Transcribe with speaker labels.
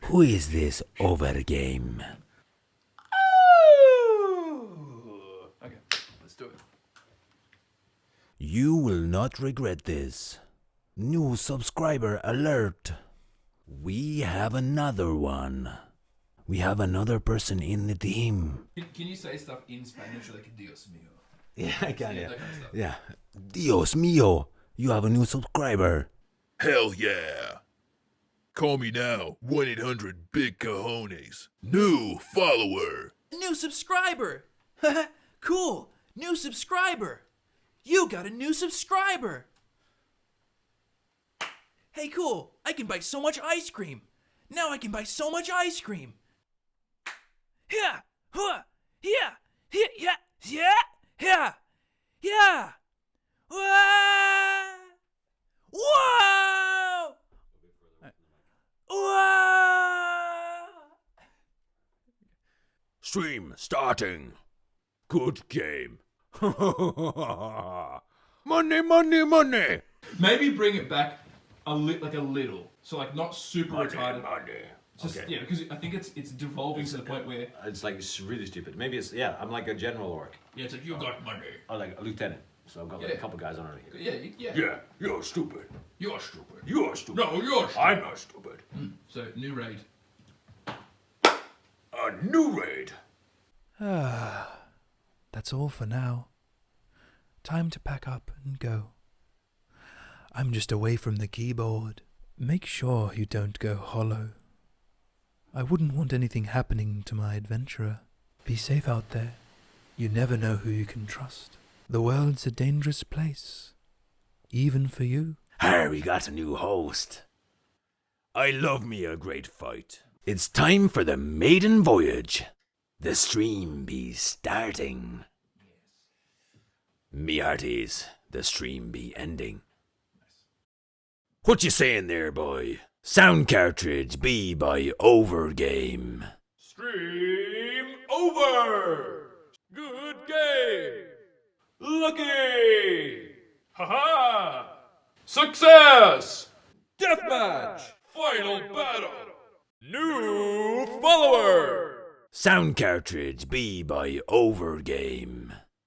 Speaker 1: Who is this OverGame?
Speaker 2: Okay, let's do it.
Speaker 1: You will not regret this. New subscriber alert. We have another one. We have another person in the team.
Speaker 2: Can you say stuff in Spanish like Dios mío?
Speaker 1: Yeah, I can.
Speaker 2: That kind of stuff.
Speaker 1: Yeah. Dios mío, you have a new subscriber.
Speaker 3: Hell yeah. Call me now, 1-800-BIG-COJONES. New follower.
Speaker 2: New subscriber! Cool! New subscriber! You got a new subscriber! Hey, cool! I can buy so much ice cream! Now I can buy so much ice cream! Yeah! Huh! Yeah! Yeah! Yeah! Yeah! Yeah! Yeah! Whoa! Whoa! Whoa!
Speaker 1: Stream starting. Good game. Money, money, money.
Speaker 2: Maybe bring it back a little, so like not super retarded.
Speaker 1: Money.
Speaker 2: Just
Speaker 4: Okay.
Speaker 2: yeah, because I think it's devolving to the point where
Speaker 4: It's like it's really stupid. Maybe it's I'm like a general orc.
Speaker 2: yeah, it's like you got money.
Speaker 4: Or like a lieutenant. So I've got like
Speaker 2: Yeah.
Speaker 4: a couple guys under me.
Speaker 2: Yeah, yeah.
Speaker 3: Yeah, you're stupid.
Speaker 2: You're stupid.
Speaker 3: You're stupid.
Speaker 2: No, you're stupid.
Speaker 3: I'm not stupid.
Speaker 2: So new raid.
Speaker 3: A new raid.
Speaker 5: That's all for now. Time to pack up and go. I'm just away from the keyboard. Make sure you don't go hollow. I wouldn't want anything happening to my adventurer. Be safe out there. You never know who you can trust. The world's a dangerous place. Even for you.
Speaker 1: We got a new host. I love me a great fight. It's time for the maiden voyage. The stream be starting. Me hearties, the stream be ending. What you saying there, boy? Sound cartridge be by OverGame.
Speaker 3: Stream over. Good game. Lucky. Haha. Success. Deathmatch. Final battle. New follower.
Speaker 1: Sound cartridge be by OverGame.